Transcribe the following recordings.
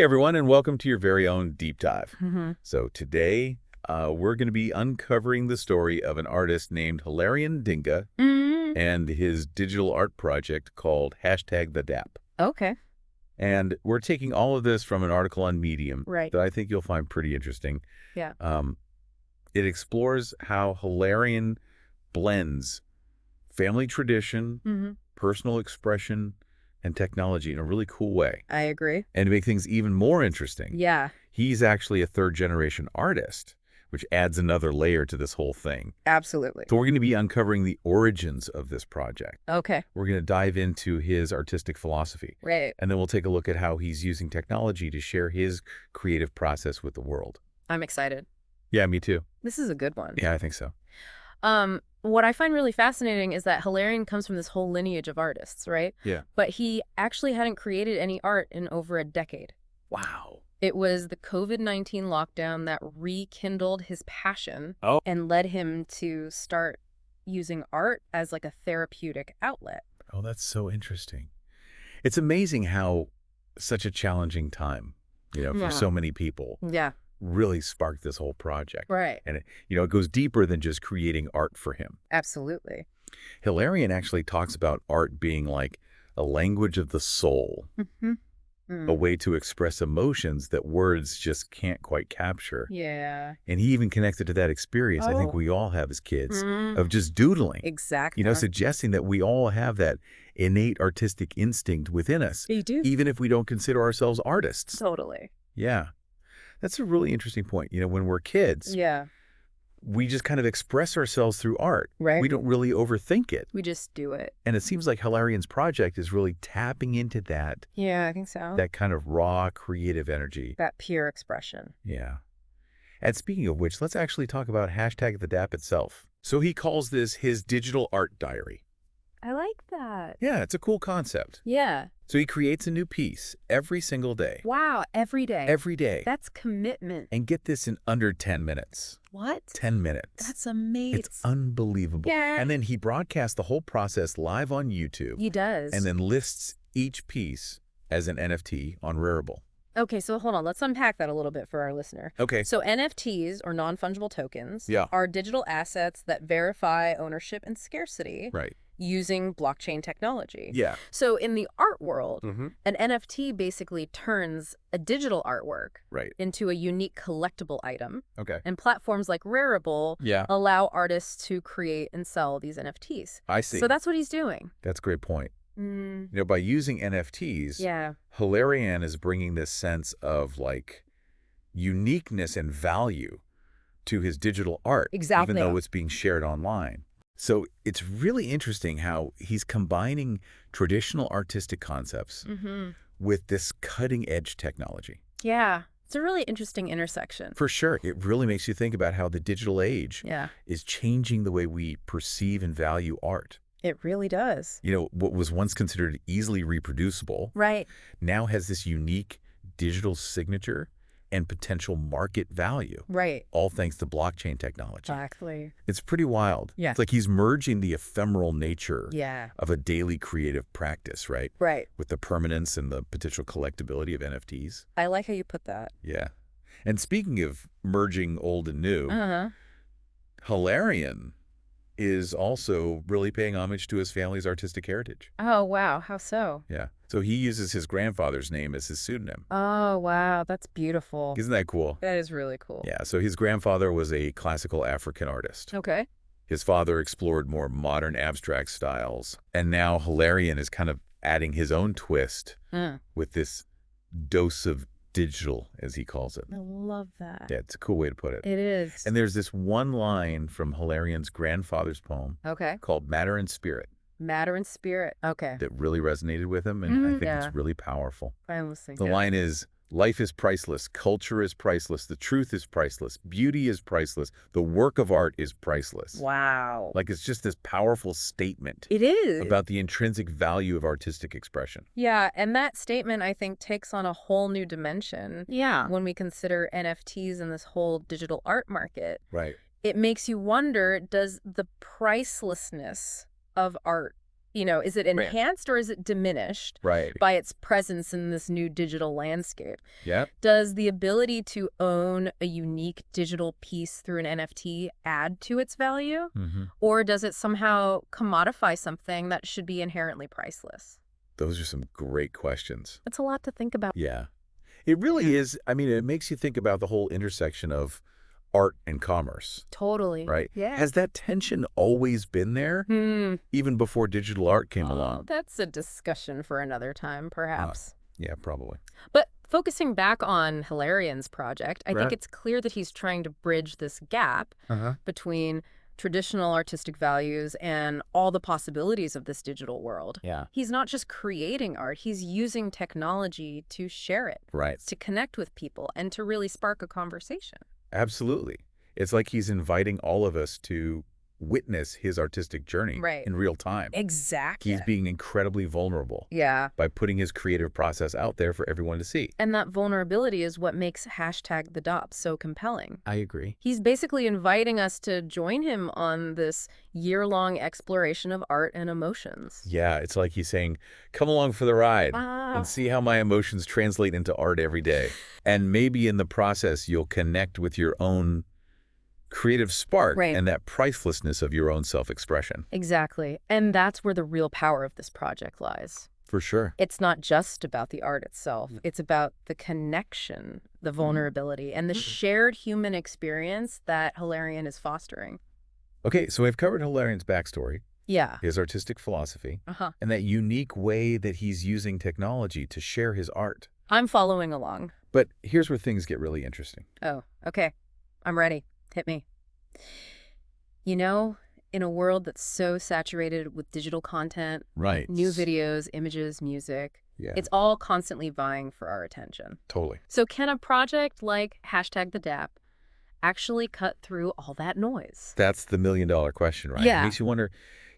Hey, everyone, and welcome to your very own deep dive. Hmm. So today, we're going to be uncovering the story of an artist named Hilarion Dinga Mm. and his digital art project called #TheDApp. Okay. And we're taking all of this from an article on Medium Right. that I think you'll find pretty interesting. Yeah. Um, it explores how Hilarion blends family tradition, Hmm. personal expression, and technology in a really cool way. I agree. And to make things even more interesting, Yeah, he's actually a third-generation artist, which adds another layer to this whole thing. absolutely. So we're going to be uncovering the origins of this project. Okay. We're going to dive into his artistic philosophy, Right. and then we'll take a look at how he's using technology to share his creative process with the world. I'm excited. Yeah, me too. This is a good one. Yeah, I think so. What I find really fascinating is that Hilarion comes from this whole lineage of artists, right? Yeah. But he actually hadn't created any art in over a decade. Wow. It was the COVID-19 lockdown that rekindled his passion Oh. and led him to start using art as like a therapeutic outlet. Oh, that's so interesting. It's amazing how such a challenging time, for Yeah. so many people Yeah. really sparked this whole project. Right. And it goes deeper than just creating art for him. Absolutely. Hilarion actually talks about art being like a language of the soul, Mm-hmm. a way to express emotions that words just can't quite capture. Yeah. And he even connected to that experience I think Oh. we all have as kids Mm. of just doodling, Exactly. suggesting that we all have that innate artistic instinct within us, They do. even if we don't consider ourselves artists. Totally. Yeah. That's a really interesting point. When we're kids, Yeah. we just kind of express ourselves through art. Right. We don't really overthink it. We just do it. And it seems like Hilarion's project is really tapping into that Yeah, I think so. that kind of raw, creative energy. That pure expression. Yeah. And speaking of which, let's actually talk about #TheDApp itself. So he calls this his digital art diary. I like that. Yeah, it's a cool concept. Yeah. So he creates a new piece every single day. Wow. Every day. Every day. That's commitment. And get this in under 10 minutes. What? 10 minutes. That's amazing. It's unbelievable. Yeah. And then he broadcasts the whole process live on YouTube. He does. And then lists each piece as an NFT on Rarible. Okay, so hold on. Let's unpack that a little bit for our listener. Okay. So NFTs, or non-fungible tokens, Yeah. are digital assets that verify ownership and scarcity Right. using blockchain technology. Yeah. So in the art world, Mm-hmm. an NFT basically turns a digital artwork Right. into a unique collectible item. Okay. And platforms like Rarible Yeah. allow artists to create and sell these NFTs. I see. So that's what he's doing. That's a great point. Mm, By using NFTs, yeah. Hilarion is bringing this sense of like uniqueness and value to his digital art, Exactly. even though it's being shared online. So it's really interesting how he's combining traditional artistic concepts Mm-hmm. with this cutting-edge technology. Yeah. It's a really interesting intersection. For sure, it really makes you think about how the digital age Yeah. is changing the way we perceive and value art. It really does. What was once considered easily reproducible Right. now has this unique digital signature and potential market value, Right. all thanks to blockchain technology. Exactly. It's pretty wild. Yeah. It's like he's merging the ephemeral nature Yeah. of a daily creative practice, right? Right. With the permanence and the potential collectability of NFTs. I like how you put that. Yeah. And speaking of merging old and new, Uh-huh. Hilarion is also really paying homage to his family's artistic heritage. Oh, wow. How so? Yeah. So he uses his grandfather's name as his pseudonym. Oh, wow. That's beautiful. Isn't that cool? That is really cool. Yeah. So his grandfather was a classical African artist. Okay. His father explored more modern abstract styles. And now Hilarion is kind of adding his own twist Mm. with this dose of digital, as he calls it. I love that. Yeah, it's a cool way to put it. It is. And there's this one line from Hilarion's grandfather's poem Okay. called Matter and Spirit Matter and spirit. Okay. that really resonated with him, and I think Yeah. it's really powerful. I'm listening. The line is, life is priceless, culture is priceless, the truth is priceless, beauty is priceless, the work of art is priceless. Wow. Like, it's just this powerful statement It is. about the intrinsic value of artistic expression. Yeah, and that statement, I think, takes on a whole new dimension Yeah. when we consider NFTs and this whole digital art market. Right. It makes you wonder, does the pricelessness of art Is it Right. enhanced or is it diminished Right. by its presence in this new digital landscape? Yeah. Does the ability to own a unique digital piece through an NFT add to its value? Mm-hmm. Or does it somehow commodify something that should be inherently priceless? Those are some great questions. It's a lot to think about. Yeah. It really is. I mean, it makes you think about the whole intersection of art and commerce, Totally. right? Yeah. Has that tension always been there, even before digital art came along? That's a discussion for another time, perhaps. Yeah, probably. But focusing back on Hilarian's project, I think Right. it's clear that he's trying to bridge this gap between traditional artistic values and all the possibilities of this digital world. Yeah. He's not just creating art, he's using technology to share it, Right. to connect with people, and to really spark a conversation. Absolutely. It's like he's inviting all of us to witness his artistic journey Right. in real time. Exactly. He's being incredibly vulnerable Yeah. by putting his creative process out there for everyone to see. And that vulnerability is what makes #TheDops so compelling. I agree. He's basically inviting us to join him on this year-long exploration of art and emotions. Yeah, it's like he's saying, come along for the ride Ah. and see how my emotions translate into art every day. And maybe in the process, you'll connect with your own creative spark Right. and that pricelessness of your own self-expression. Exactly. And that's where the real power of this project lies. For sure. It's not just about the art itself. It's about the connection, the vulnerability, and the shared human experience that Hilarion is fostering. Okay, so we've covered Hilarian's backstory, Yeah. his artistic philosophy, Uh-huh. and that unique way that he's using technology to share his art. I'm following along. But here's where things get really interesting. Oh, okay. I'm ready. Hit me. In a world that's so saturated with digital content, Right. new videos, images, music, Yeah, it's all constantly vying for our attention. totally. So can a project like #TheDApp actually cut through all that noise? That's the million-dollar question, right? Yeah. It makes you wonder,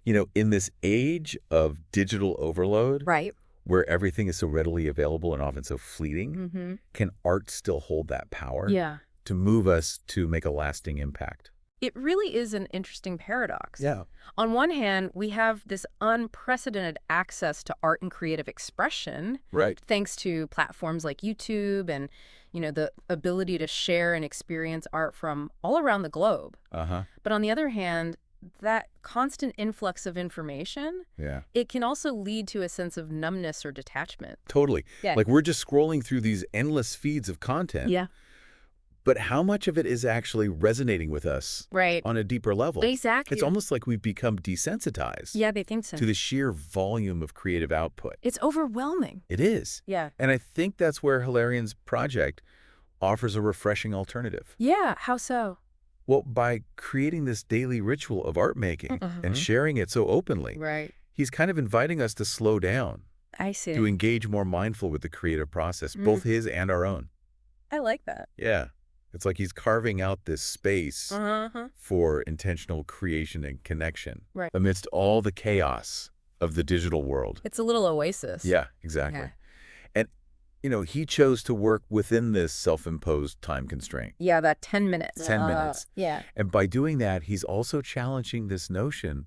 in this age of digital overload, Right. where everything is so readily available and often so fleeting, Mm-hmm. can art still hold that power Yeah. to move us to make a lasting impact? It really is an interesting paradox. Yeah. On one hand, we have this unprecedented access to art and creative expression, Right. thanks to platforms like YouTube and, the ability to share and experience art from all around the globe. Uh-huh. But on the other hand, that constant influx of information, Yeah. it can also lead to a sense of numbness or detachment. Totally. Yeah. Like we're just scrolling through these endless feeds of content. Yeah. But how much of it is actually resonating with us Right. on a deeper level? Exactly. It's almost like we've become desensitized Yeah, they think so. to the sheer volume of creative output. It's overwhelming. It is. Yeah. And I think that's where Hilarian's project offers a refreshing alternative. Yeah, how so? Well, by creating this daily ritual of art making and sharing it so openly, Right. he's kind of inviting us to slow down, I see. to engage more mindful with the creative process, both his and our own. I like that. Yeah. It's like he's carving out this space Uh-huh. for intentional creation and connection Right. amidst all the chaos of the digital world. It's a little oasis. Yeah, exactly. Yeah. And, he chose to work within this self-imposed time constraint. Yeah, that 10 minutes. 10 minutes. Yeah. And by doing that, he's also challenging this notion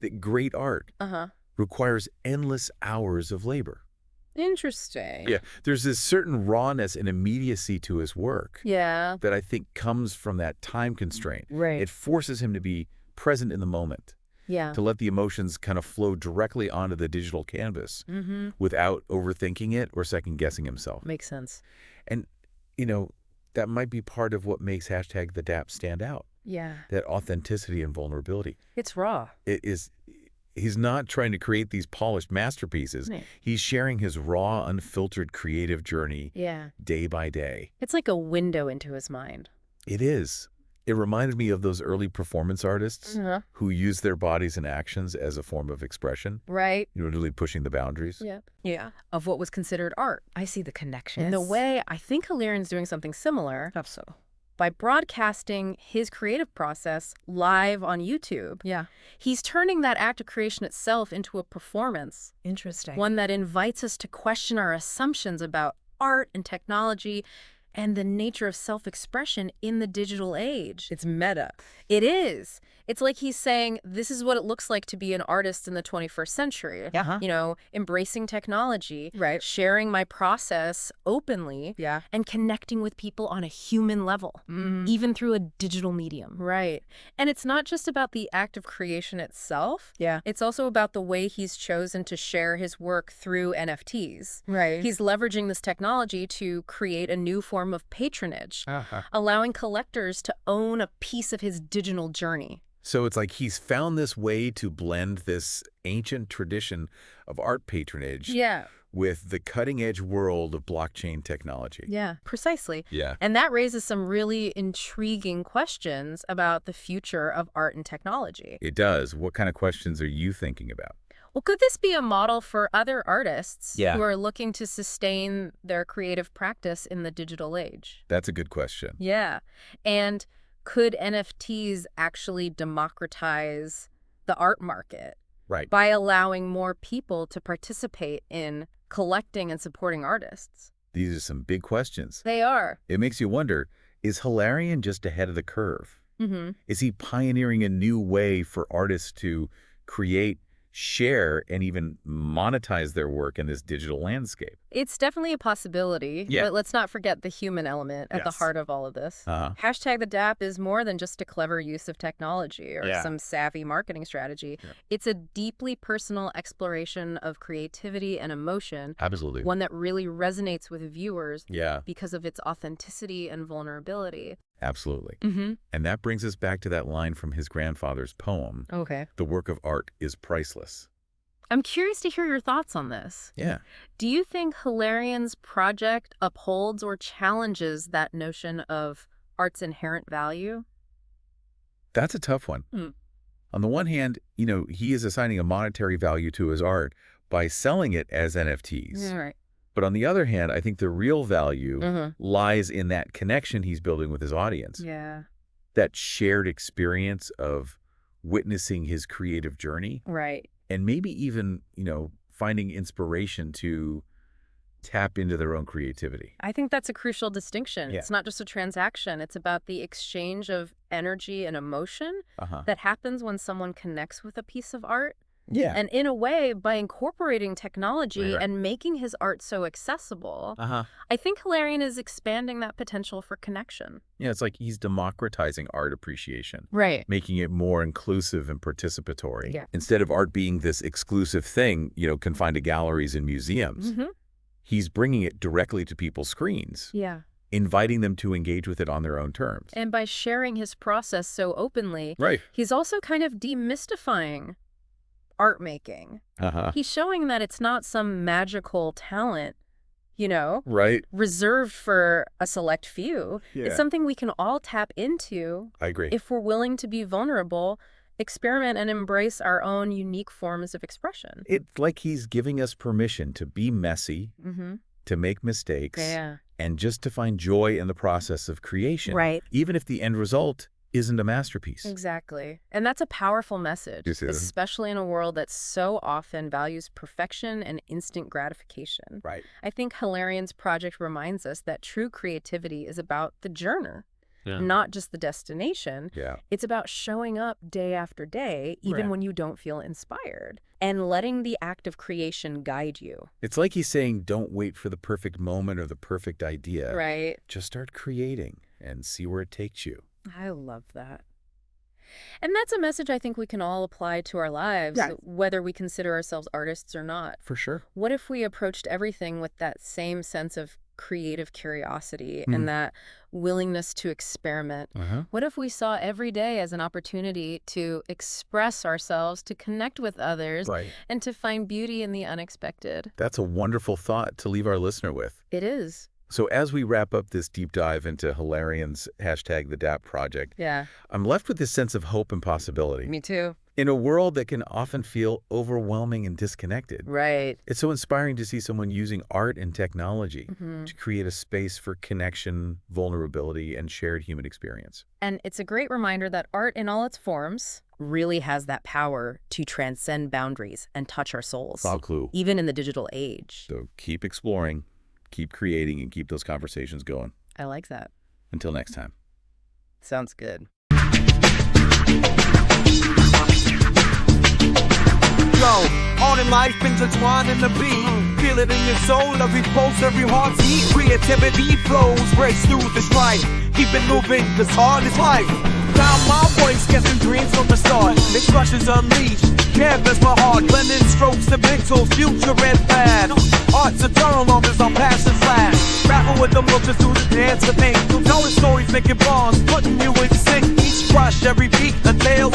that great art Uh-huh. requires endless hours of labor. Interesting. Yeah, there's this certain rawness and immediacy to his work Yeah. that I think comes from that time constraint. Right. It forces him to be present in the moment, Yeah. to let the emotions kind of flow directly onto the digital canvas Mm-hmm. without overthinking it or second-guessing himself. Makes sense. And, that might be part of what makes #TheDApp stand out, Yeah. that authenticity and vulnerability. It's raw. He's not trying to create these polished masterpieces. Right. He's sharing his raw, unfiltered creative journey Yeah. day by day. It's like a window into his mind. It is. It reminded me of those early performance artists Uh-huh. who use their bodies and actions as a form of expression, Right. really pushing the boundaries. Yeah. Yeah. Of what was considered art. I see the connection. In a way, I think Hilarian's doing something similar How so? by broadcasting his creative process live on YouTube. Yeah. He's turning that act of creation itself into a performance, Interesting. one that invites us to question our assumptions about art and technology and the nature of self-expression in the digital age. It's meta. It is. It's like he's saying, this is what it looks like to be an artist in the 21st century. Uh-huh. You know, embracing technology, Right. sharing my process openly, Yeah. and connecting with people on a human level, even through a digital medium. Right. And it's not just about the act of creation itself. Yeah. It's also about the way he's chosen to share his work through NFTs. Right. He's leveraging this technology to create a new form of patronage, Uh-huh. allowing collectors to own a piece of his digital journey. So it's like he's found this way to blend this ancient tradition of art patronage Yeah. with the cutting-edge world of blockchain technology. Yeah, precisely. Yeah. And that raises some really intriguing questions about the future of art and technology. It does. What kind of questions are you thinking about? Well, could this be a model for other artists Yeah. who are looking to sustain their creative practice in the digital age? That's a good question. Yeah. And could NFTs actually democratize the art market Right. by allowing more people to participate in collecting and supporting artists? These are some big questions. They are. It makes you wonder, is Hilarion just ahead of the curve? Mm-hmm. Is he pioneering a new way for artists to create, share, and even monetize their work in this digital landscape? It's definitely a possibility, Yeah. but let's not forget the human element at the Yes. heart of all of this. Uh-huh. Hashtag the DApp is more than just a clever use of technology or Yeah. some savvy marketing strategy. Yeah. It's a deeply personal exploration of creativity and emotion, Absolutely. one that really resonates with viewers Yeah, because of its authenticity and vulnerability. absolutely. Mm-hmm. And that brings us back to that line from his grandfather's poem, Okay. "The work of art is priceless." I'm curious to hear your thoughts on this. Yeah. Do you think Hilarion's project upholds or challenges that notion of art's inherent value? That's a tough one. Hmm. On the one hand, he is assigning a monetary value to his art by selling it as NFTs. All right. But on the other hand, I think the real value Mm-hmm. lies in that connection he's building with his audience. Yeah. That shared experience of witnessing his creative journey Right. and maybe even, finding inspiration to tap into their own creativity. I think that's a crucial distinction. Yeah. It's not just a transaction. It's about the exchange of energy and emotion Uh-huh. that happens when someone connects with a piece of art. Yeah. And in a way, by incorporating technology Right. and making his art so accessible, Uh-huh. I think Hilarion is expanding that potential for connection. Yeah, it's like he's democratizing art appreciation, Right. making it more inclusive and participatory. Yeah. Instead of art being this exclusive thing, confined to galleries and museums, Mm-hmm. he's bringing it directly to people's screens, Yeah. inviting them to engage with it on their own terms. And by sharing his process so openly, Right. he's also kind of demystifying art making. Uh-huh. He's showing that it's not some magical talent, Right. reserved for a select few. Yeah. It's something we can all tap into I agree. if we're willing to be vulnerable, experiment, and embrace our own unique forms of expression. It's like he's giving us permission to be messy, Mm-hmm. to make mistakes, Yeah. and just to find joy in the process of creation. Right. Even if the end result isn't a masterpiece. Exactly. And that's a powerful message, You see that? especially in a world that so often values perfection and instant gratification. Right. I think Hilarion's project reminds us that true creativity is about the journey, Yeah. not just the destination. Yeah. It's about showing up day after day, even Right. when you don't feel inspired, and letting the act of creation guide you. It's like he's saying, don't wait for the perfect moment or the perfect idea. Right. Just start creating and see where it takes you. I love that. And that's a message I think we can all apply to our lives, Yeah. whether we consider ourselves artists or not. For sure. What if we approached everything with that same sense of creative curiosity Mhm. and that willingness to experiment? Uh-huh. What if we saw every day as an opportunity to express ourselves, to connect with others, Right. and to find beauty in the unexpected? That's a wonderful thought to leave our listener with. It is. So as we wrap up this deep dive into Hilarion's #TheDApp project, Yeah. I'm left with this sense of hope and possibility. Me too. In a world that can often feel overwhelming and disconnected, Right. it's so inspiring to see someone using art and technology Mhm. to create a space for connection, vulnerability, and shared human experience. And it's a great reminder that art in all its forms really has that power to transcend boundaries and touch our souls, Solid clue. even in the digital age. So keep exploring, keep creating, and keep those conversations going. I like that. Until next time. Sounds good. Yo, all in life intertwined in the beat. Feel it in your soul, every pulse, every heartbeat. Creativity flows, breaks through the strife. Keep it moving, cause hard is life. Found my voice, guessing dreams from the start. Expressions unleashed, canvas my heart. Blending strokes and pixels, future and past. Art's eternal, long as our passions last. Rapping with the multitude, dance the pain. Telling stories, making bonds, putting you in sync. Each brush, every beat, a tale.